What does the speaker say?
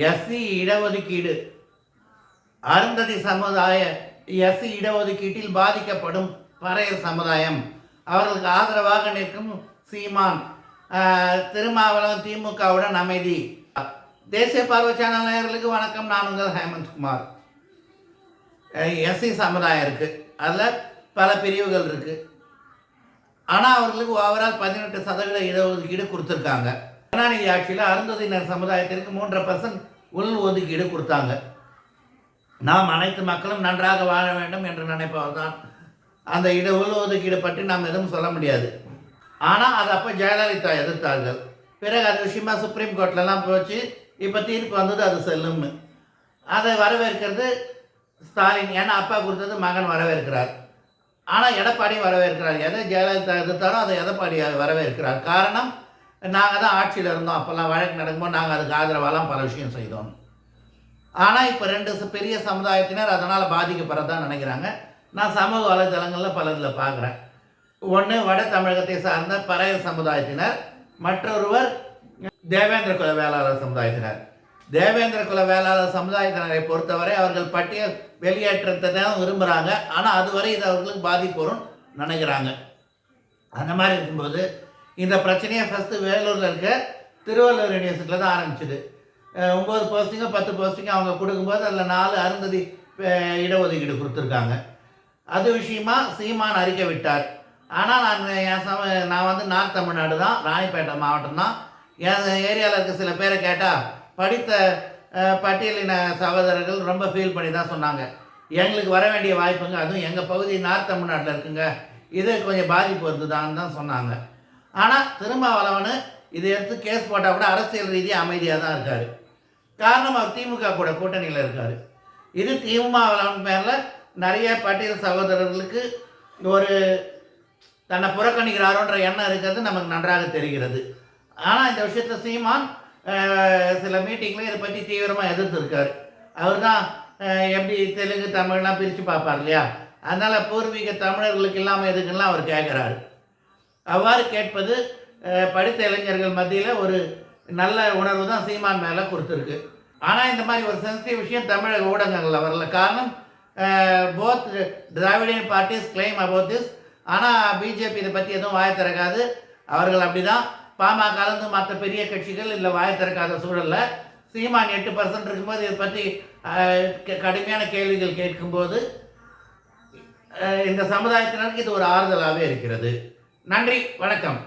SC இடஒதுக்கீடு அருந்ததி சமுதாய SC இடஒதுக்கீட்டில் பாதிக்கப்படும் பறையர் சமுதாயம் அவர்களுக்கு ஆதரவாக நிற்கும் சீமான், திருமாவளவன் திமுகவுடன் அமைதி. தேசிய பார்வை சேனல் நேயர்களுக்கு வணக்கம். நான் உங்கள் ஹேமந்த்குமார். எஸ்சி சமுதாயம் இருக்குது, அதில் பல பிரிவுகள் இருக்குது. ஆனால் அவர்களுக்கு ஓவரால் 18% இடஒதுக்கீடு கொடுத்துருக்காங்க. கருணாநிதி ஆட்சியில் அருந்ததியினர் சமுதாயத்திற்கு 3% உள் ஒதுக்கீடு கொடுத்தாங்க. நாம் அனைத்து மக்களும் நன்றாக வாழ வேண்டும் என்று நினைப்பவர் தான். அந்த உள் ஒதுக்கீடு பற்றி நாம் எதுவும் சொல்ல முடியாது. ஆனால் அது அப்போ ஜெயலலிதா எதிர்த்தார்கள். பிறகு அது விஷயமா சுப்ரீம் கோர்ட்லலாம் போச்சு. இப்போ தீர்ப்பு வந்தது, அது செல்லும்னு. அதை வரவேற்கிறது ஸ்டாலின். ஏன்னா அப்பா கொடுத்தது மகன் வரவேற்கிறார். ஆனால் எடப்பாடி வரவேற்கிறார். எதை ஜெயலலிதா எதிர்த்தாரோ அதை எடப்பாடி வரவேற்கிறார். காரணம், நாங்கள் தான் ஆட்சியில் இருந்தோம், அப்போல்லாம் வழக்கு நடக்கும்போது நாங்கள் அதுக்கு ஆதரவாலாம் பல விஷயம் செய்தோம். ஆனால் இப்போ 2 பெரிய சமுதாயத்தினர் அதனால் பாதிக்கப்படுறதான் நினைக்கிறாங்க. நான் சமூக வலைதளங்களில் பல இதில் பார்க்குறேன். ஒன்று வட தமிழகத்தை சார்ந்த பறையர் சமுதாயத்தினர், மற்றொருவர் தேவேந்திர குல வேளாளர் சமுதாயத்தினர். தேவேந்திர குல வேளாளர் சமுதாயத்தினரை பொறுத்தவரை அவர்கள் பட்டியல் வெளியேற்றத்தை தான் விரும்புகிறாங்க. ஆனால் அதுவரை இது அவர்களுக்கு பாதிப்பு வரும்னு நினைக்கிறாங்க. அந்த மாதிரி இருக்கும்போது இந்த பிரச்சனையை ஃபஸ்ட்டு வேலூரில் இருக்க திருவள்ளூர் யூனிவர்சிட்டியில் தான் ஆரம்பிச்சுது. 9 போஸ்டிங்கோ 10 போஸ்டிங்கோ அவங்க கொடுக்கும்போது அதில் 4 அருந்ததி இடஒதுக்கீடு கொடுத்துருக்காங்க. அது விஷயமா சீமான் அறிக்கை விட்டார். ஆனால் நான் வந்து நார்த் தமிழ்நாடு தான், ராணிப்பேட்டை மாவட்டம் தான். என் ஏரியாவில் இருக்க சில பேரை கேட்டால் படித்த பட்டியலின சகோதரர்கள் ரொம்ப ஃபீல் பண்ணி தான் சொன்னாங்க, எங்களுக்கு வர வேண்டிய வாய்ப்புங்க, அதுவும் எங்கள் பகுதி நார்த் தமிழ்நாட்டில் இருக்குங்க, இது கொஞ்சம் பாதிப்பு வருதுதான்னு தான் சொன்னாங்க. ஆனால் திருமாவளவன் இதை எடுத்து கேஸ் போட்டால் கூட அரசியல் ரீதியாக அமைதியாக தான் இருக்கார். காரணம், அவர் திமுக கூட கூட்டணியில் இருக்கார். இது திருமாவளவன் பேரில் நிறைய பட்டியல் சகோதரர்களுக்கு ஒரு தன்னை புறக்கணிக்கிறாரோன்ற எண்ணம் இருக்கிறது நமக்கு நன்றாக தெரிகிறது. ஆனால் இந்த விஷயத்தில் சீமான் சில மீட்டிங்கில் இதை பற்றி தீவிரமாக எதிர்த்துருக்கார். அவர் தான் எப்படி தெலுங்கு தமிழ்லாம் பிரித்து பார்ப்பார் இல்லையா, அதனால் பூர்வீக தமிழர்களுக்கு இல்லாமல் எதுக்கெல்லாம் அவர் கேட்குறாரு. அவ்வாறு கேட்பது படித்த இளைஞர்கள் மத்தியில் ஒரு நல்ல உணர்வு தான் சீமான் மேலே கொடுத்துருக்கு. ஆனால் இந்த மாதிரி ஒரு சென்சிட்டிவ் விஷயம் தமிழக ஊடகங்களில் வரல. காரணம், both Dravidian parties claim about this. ஆனால் பிஜேபி இதை பற்றி எதுவும் வாய திறக்காது. அவர்கள் அப்படி தான். பாமக கலந்து மற்ற பெரிய கட்சிகள் இல்லை வாய திறக்காத சூழலில் சீமான் 8% இருக்கும்போது இதை பற்றி கடுமையான கேள்விகள் கேட்கும்போது இந்த சமுதாயத்தினருக்கு இது ஒரு ஆறுதலாகவே இருக்கிறது. நன்றி, வணக்கம்.